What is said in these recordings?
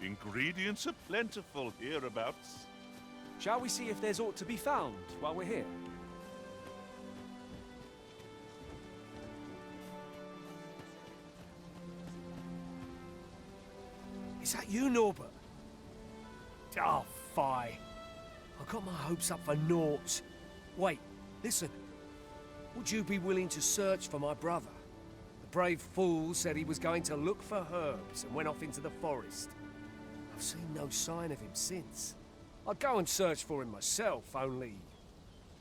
Ingredients are plentiful hereabouts. Shall we see if there's aught to be found while we're here? Is that you, Norbert? Oh, fie. I got my hopes up for naught. Wait, listen. Would you be willing to search for my brother? The brave fool said he was going to look for herbs and went off into the forest. I've seen no sign of him since. I'd go and search for him myself, only...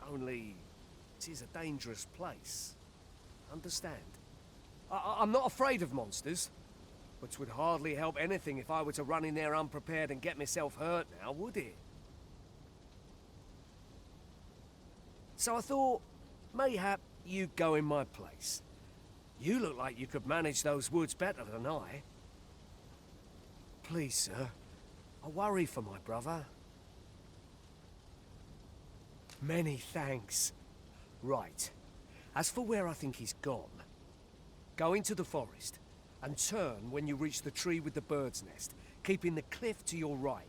it is a dangerous place. Understand? I'm not afraid of monsters, but 'twould hardly help anything if I were to run in there unprepared and get myself hurt now, would it? So I thought, mayhap you'd go in my place. You look like you could manage those woods better than I. Please, sir, I worry for my brother. Many thanks. Right. As for where I think he's gone, go into the forest and turn when you reach the tree with the bird's nest, keeping the cliff to your right.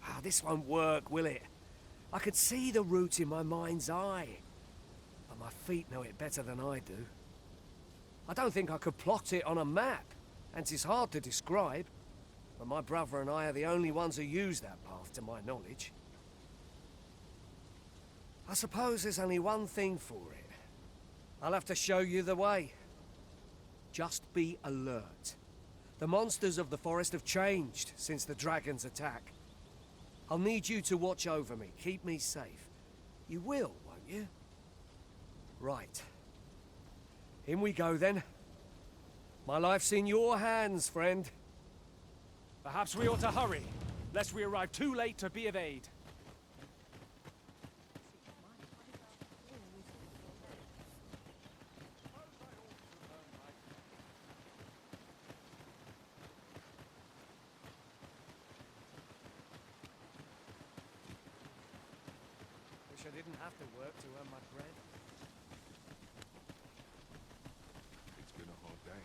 Ah, this won't work, will it? I could see the route in my mind's eye, but my feet know it better than I do. I don't think I could plot it on a map, and it's hard to describe, but my brother and I are the only ones who use that path to my knowledge. I suppose there's only one thing for it. I'll have to show you the way. Just be alert. The monsters of the forest have changed since the dragon's attack. I'll need you to watch over me, keep me safe. You will, won't you? Right. In we go then. My life's in your hands, friend. Perhaps we ought to hurry, lest we arrive too late to be of aid. Wish I didn't have to work to earn my bread. It's been a hard day.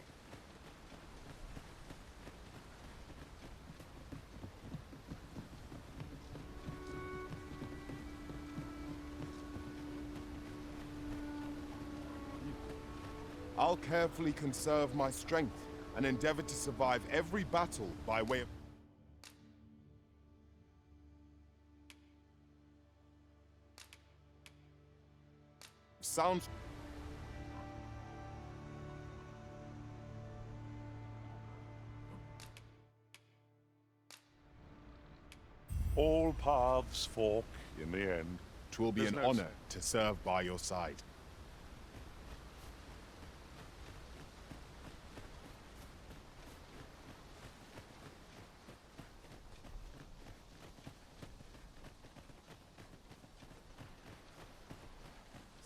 I'll carefully conserve my strength and endeavor to survive every battle by way of... Sounds... All paths fork in the end. 'Twill be There's an no honor to serve by your side.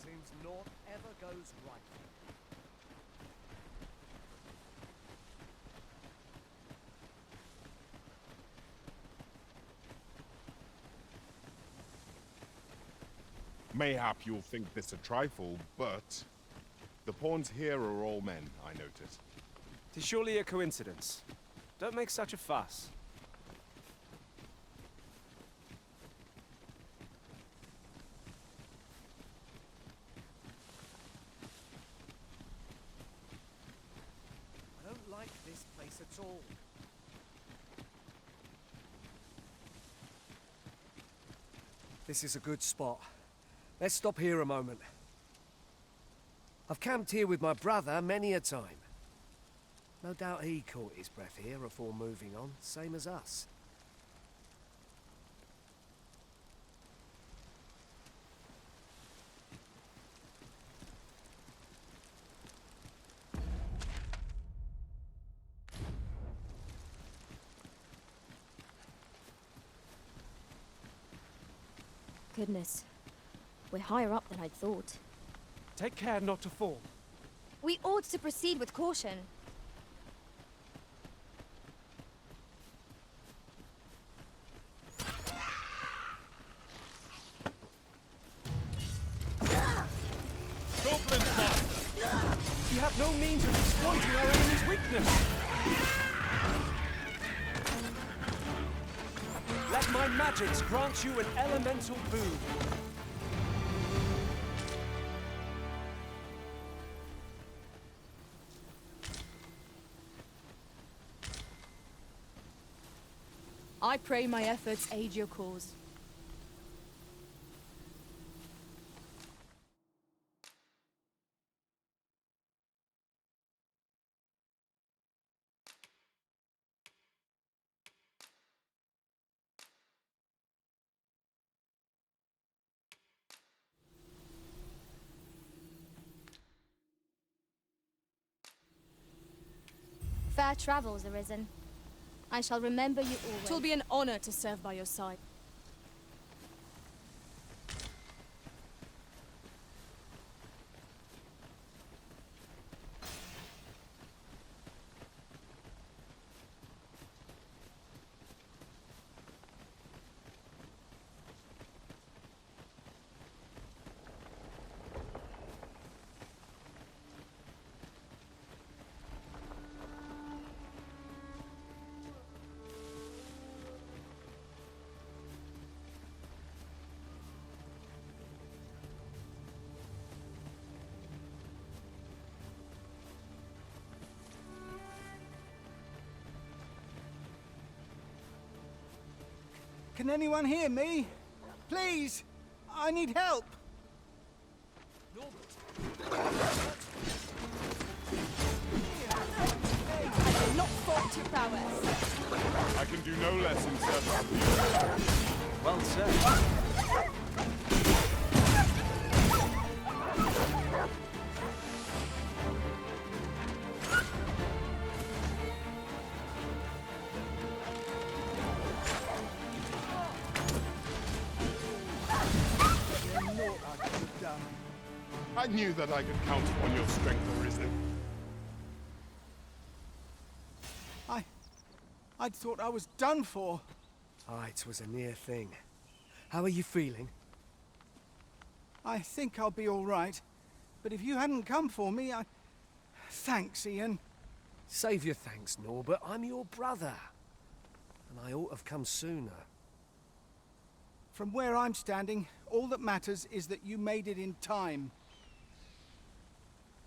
Seems naught ever goes right. Mayhap you'll think this a trifle, but... the pawns here are all men, I notice. 'Tis surely a coincidence. Don't make such a fuss. I don't like this place at all. This is a good spot. Let's stop here a moment. I've camped here with my brother many a time. No doubt he caught his breath here before moving on, same as us. Goodness. We're higher up than I'd thought. Take care not to fall. We ought to proceed with caution. Goblin master! We have no means of exploiting our enemy's weakness! my magics grant you an elemental boon. I pray my efforts aid your cause. Fair travels, Arisen. I shall remember you always. 'Twill be an honor to serve by your side. Can anyone hear me? Please! I need help! I will not fault your prowess. I can do no less in service of you. Well said. I knew that I could count upon your strength, Arisen. I'd thought I was done for. Ah, it was a near thing. How are you feeling? I think I'll be all right. But if you hadn't come for me, Thanks, Ian. Save your thanks, Norbert. I'm your brother. And I ought to have come sooner. From where I'm standing, all that matters is that you made it in time.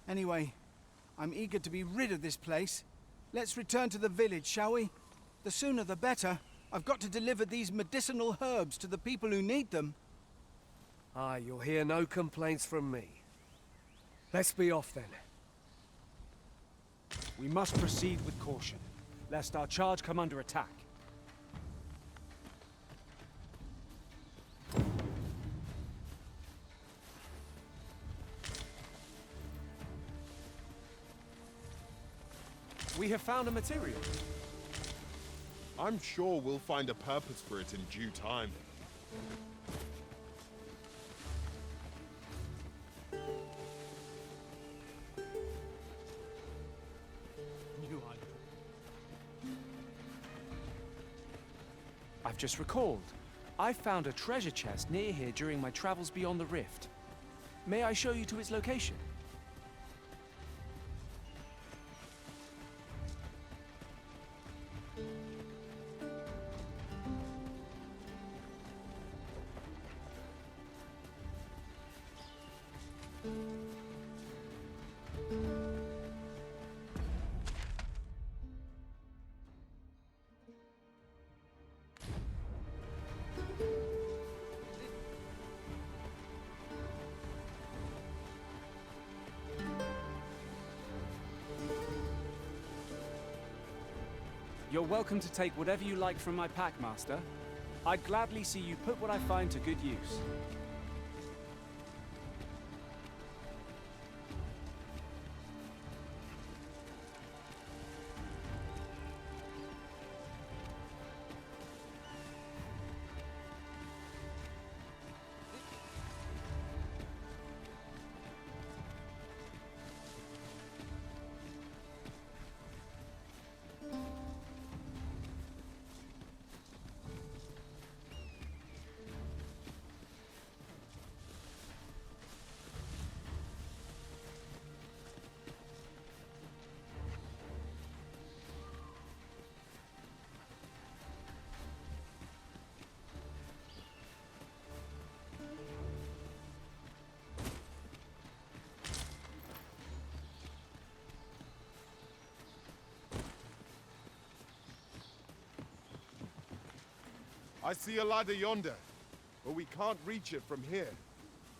Anyway, I'm eager to be rid of this place. Let's return to the village, shall we? The sooner the better. I've got to deliver these medicinal herbs to the people who need them. Aye, you'll hear no complaints from me. Let's be off then. We must proceed with caution, lest our charge come under attack. We have found a material. I'm sure we'll find a purpose for it in due time. I've just recalled. I found a treasure chest near here during my travels beyond the rift. May I show you to its location? You're welcome to take whatever you like from my pack, Master. I'd gladly see you put what I find to good use. I see a ladder yonder, but we can't reach it from here.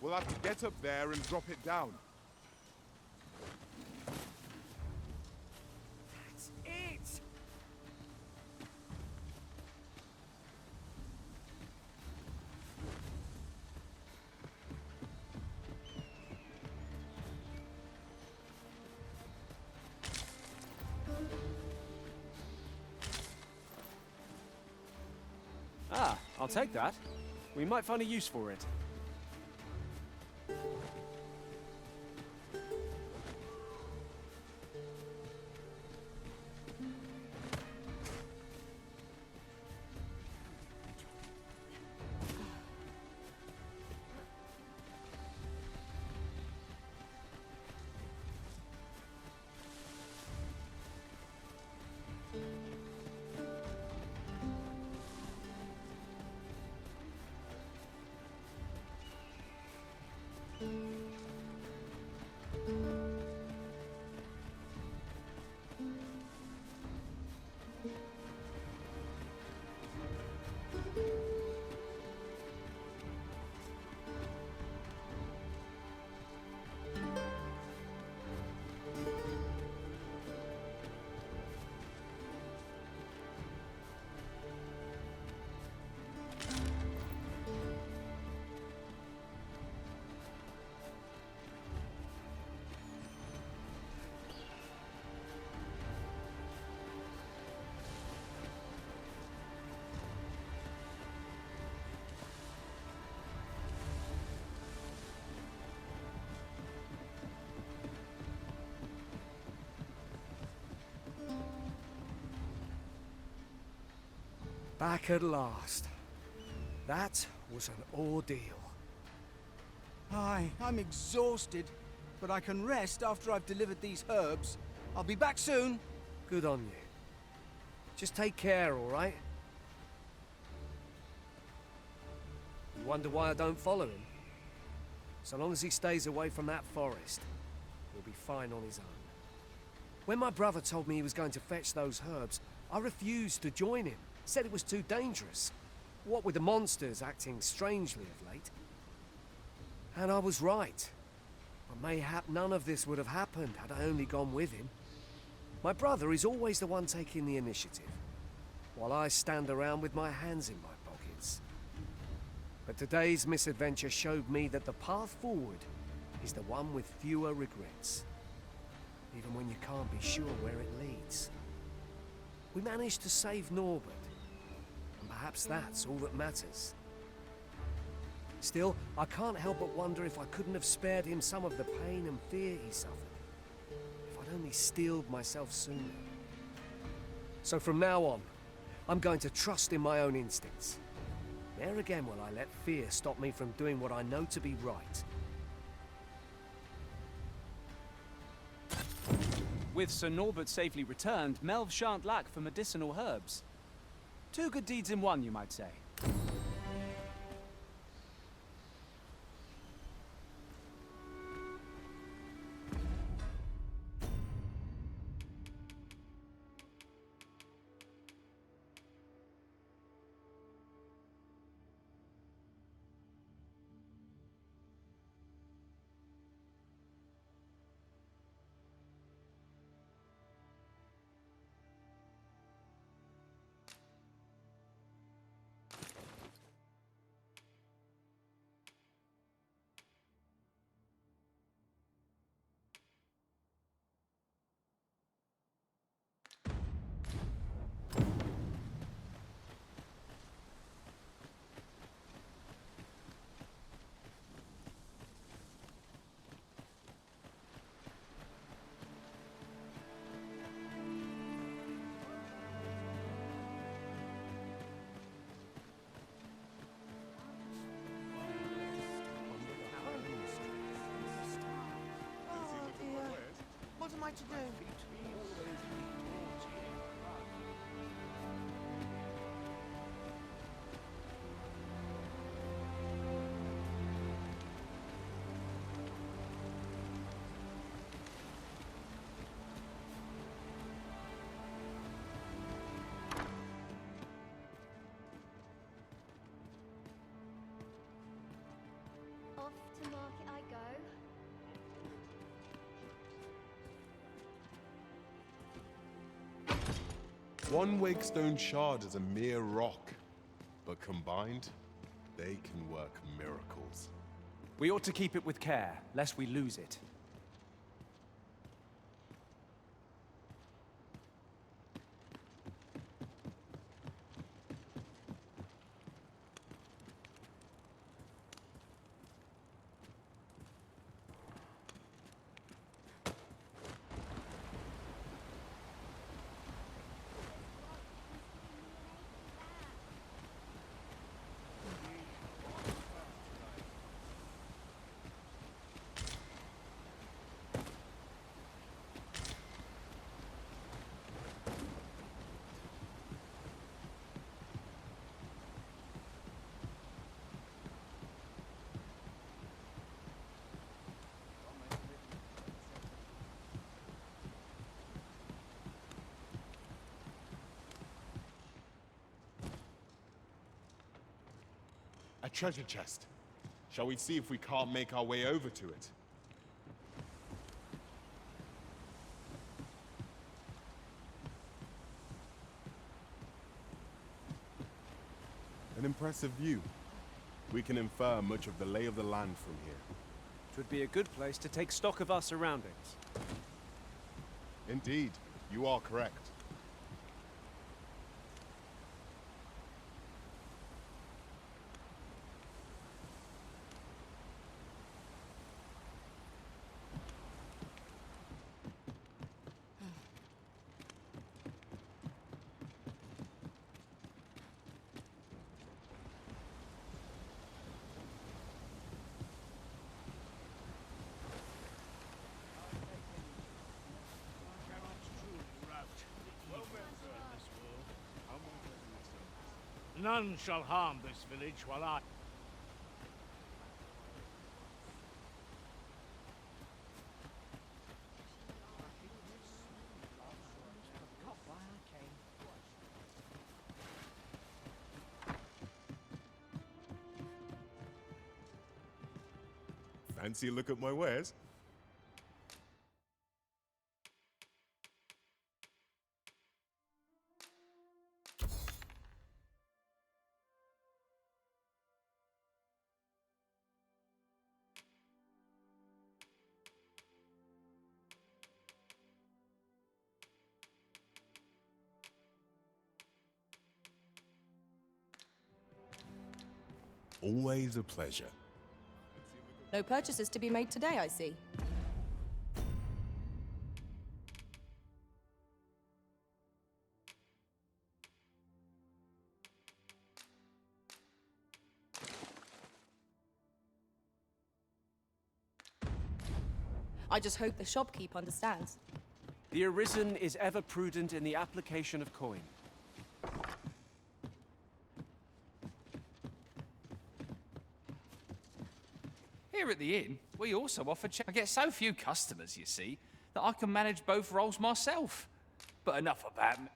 We'll have to get up there and drop it down. That's it! Ah, I'll take that. We might find a use for it. Back at last. That was an ordeal. Aye, I'm exhausted, but I can rest after I've delivered these herbs. I'll be back soon. Good on you. Just take care, all right? You wonder why I don't follow him? So long as he stays away from that forest, he'll be fine on his own. When my brother told me he was going to fetch those herbs, I refused to join him. Said it was too dangerous. What with the monsters acting strangely of late. And I was right. But mayhap none of this would have happened had I only gone with him. My brother is always the one taking the initiative, while I stand around with my hands in my pockets. But today's misadventure showed me that the path forward is the one with fewer regrets, even when you can't be sure where it leads. We managed to save Norbert, and perhaps that's all that matters. Still, I can't help but wonder if I couldn't have spared him some of the pain and fear he suffered. If I'd only steeled myself sooner. So from now on, I'm going to trust in my own instincts. Ne'er again will I let fear stop me from doing what I know to be right. With Sir Norbert safely returned, Melv shan't lack for medicinal herbs. Two good deeds in one, you might say. What am I to do? Off to market I go. One Wakestone shard is a mere rock, but combined, they can work miracles. We ought to keep it with care, lest we lose it. A treasure chest. Shall we see if we can't make our way over to it? An impressive view. We can infer much of the lay of the land from here. It would be a good place to take stock of our surroundings. Indeed, you are correct. None shall harm this village while I... Fancy a look at my wares? Always a pleasure. No purchases to be made today, I see. I just hope the shopkeep understands. The Arisen is ever prudent in the application of coin. Here at the inn, we also offer I get so few customers, you see, that I can manage both roles myself. But enough about me.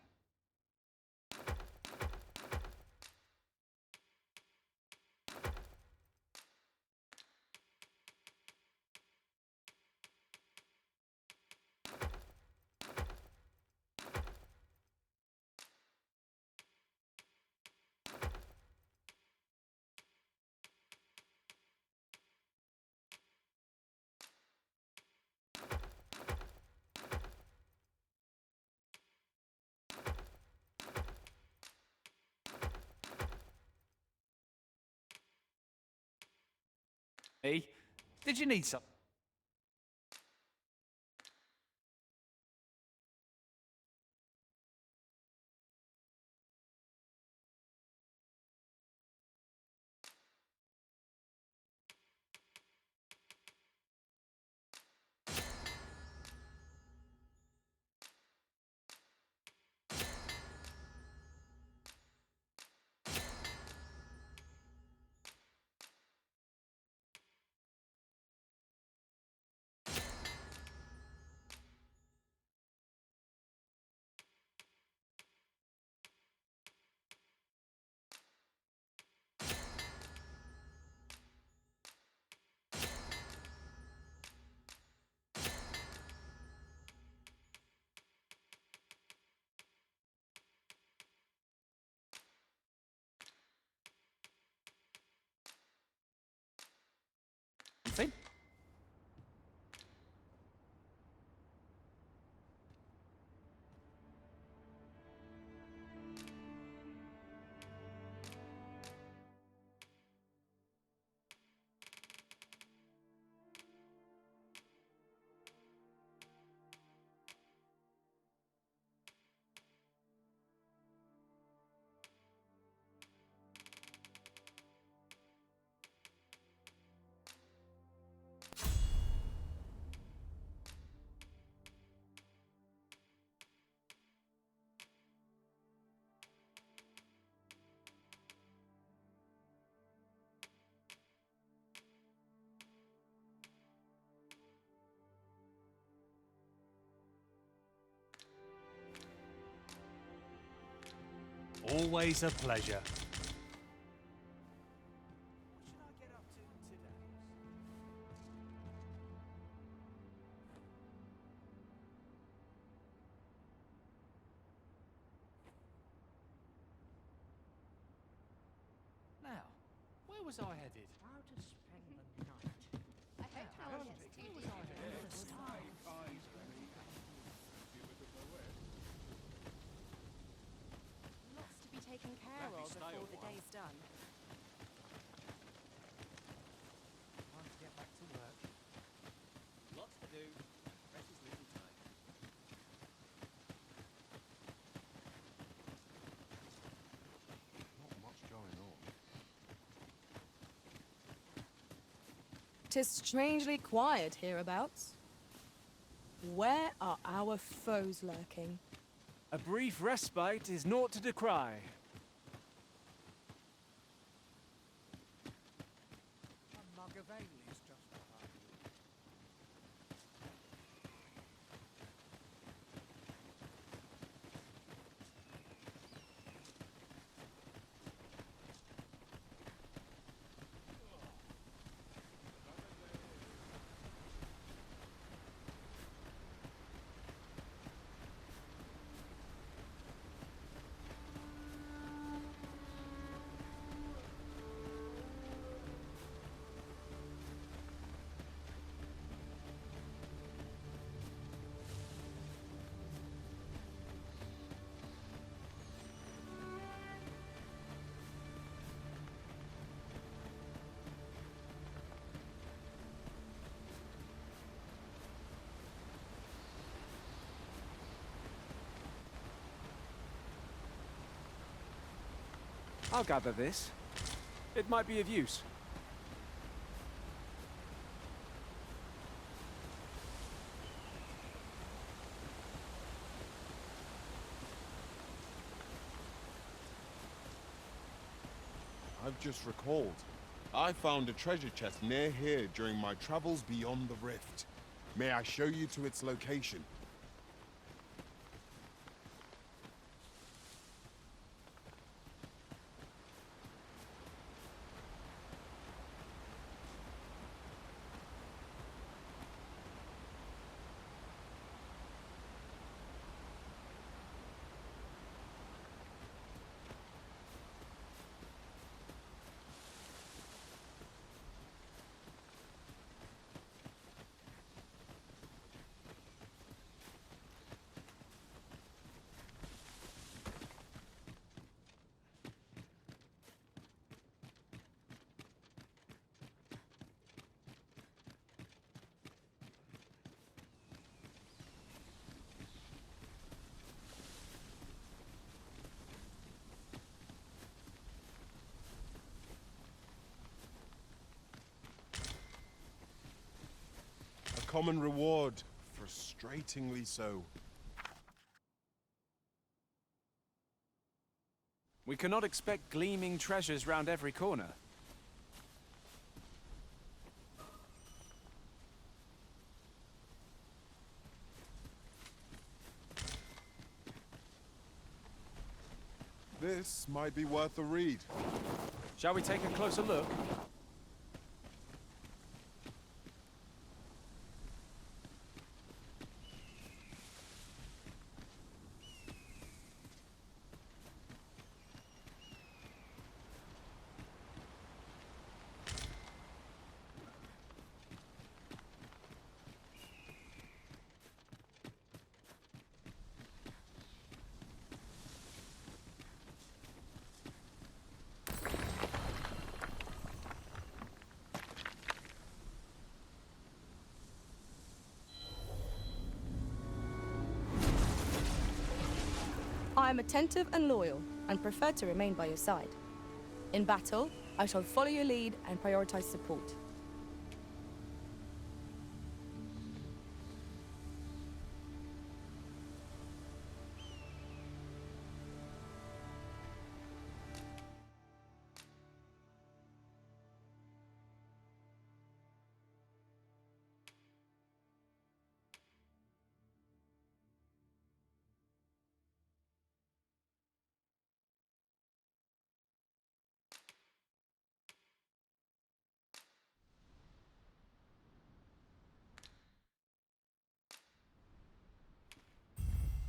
Did you need something? something. Always a pleasure. What should I get up to today? Now, where was I headed? How to spend the night. I hope no one gets too deep. Lots to be taken care of before the day's done. Time to get back to work. Lots to do. Precious little time. Not much going on. 'Tis strangely quiet hereabouts. Where are our foes lurking? A brief respite is naught to decry. A mug of ale is just behind you. I'll gather this. It might be of use. I've just recalled. I found a treasure chest near here during my travels beyond the rift. May I show you to its location? A common reward, frustratingly so. We cannot expect gleaming treasures round every corner. This might be worth a read. Shall we take a closer look? am attentive and loyal, and prefer to remain by your side. In battle, I shall follow your lead and prioritize support.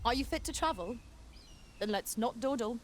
Are you fit to travel? Then let's not dawdle.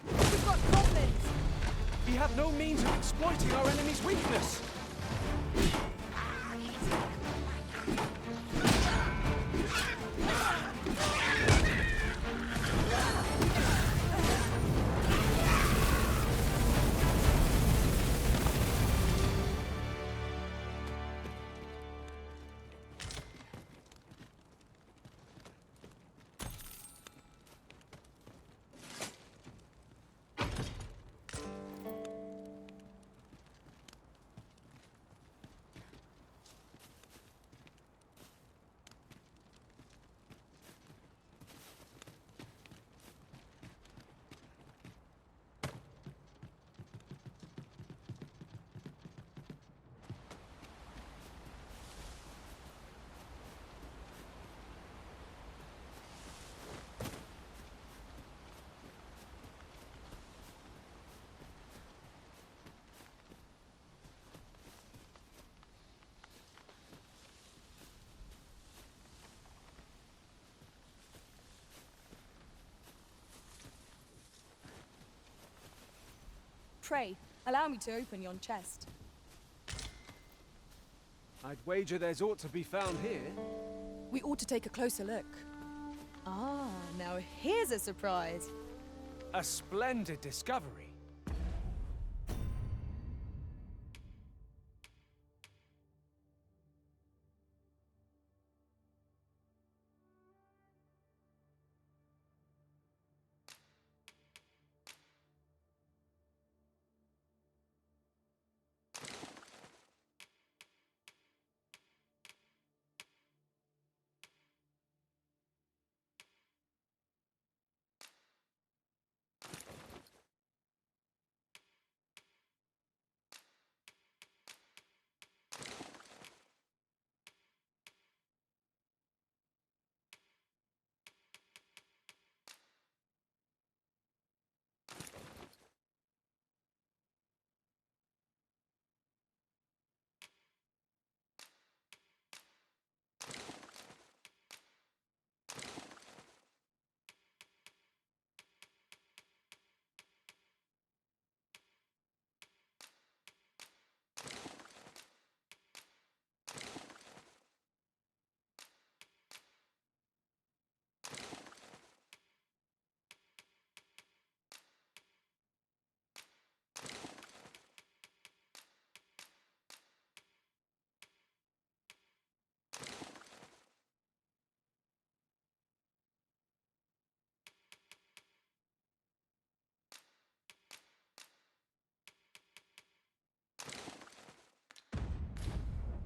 We've got goblins! We have no means of exploiting our enemy's weakness. Pray, allow me to open yon chest. I'd wager there's aught to be found here. We ought to take a closer look. Ah, now here's a surprise. A splendid discovery.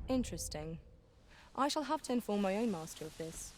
Interesting. I shall have to inform my own master of this.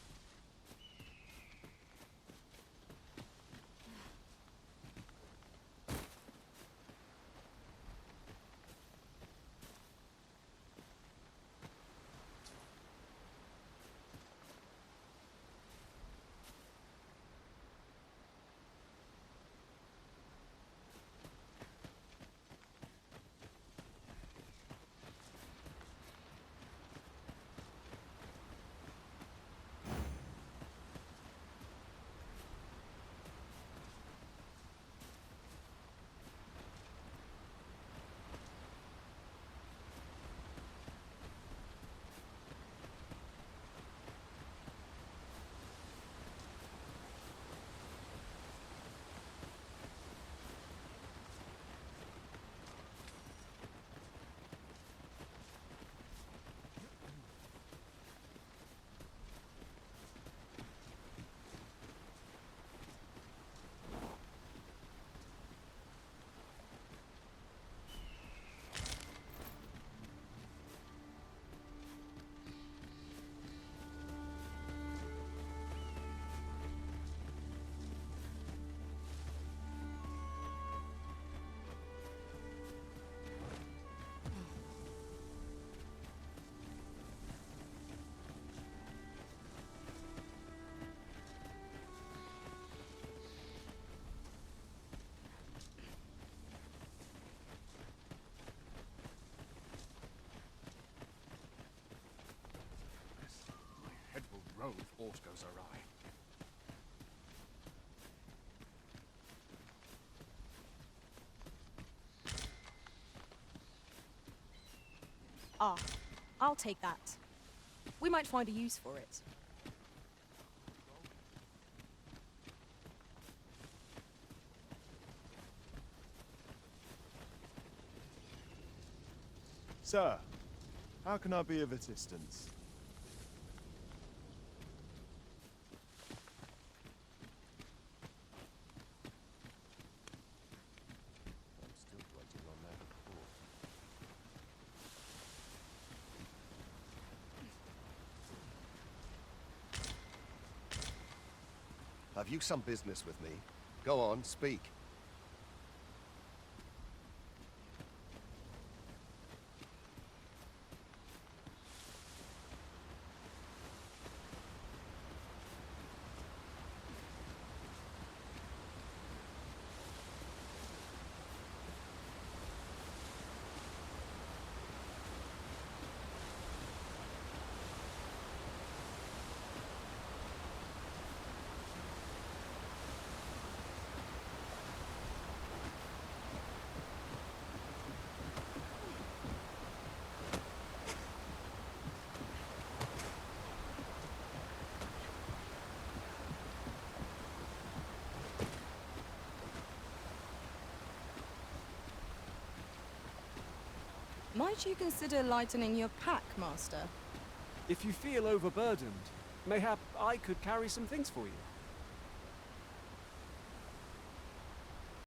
road if aught goes awry. Ah, I'll take that. We might find a use for it. Sir, how can I be of assistance? I'm still waiting on that report. Have you some business with me? Go on, speak. Might you consider lightening your pack, Master? If you feel overburdened, mayhap I could carry some things for you.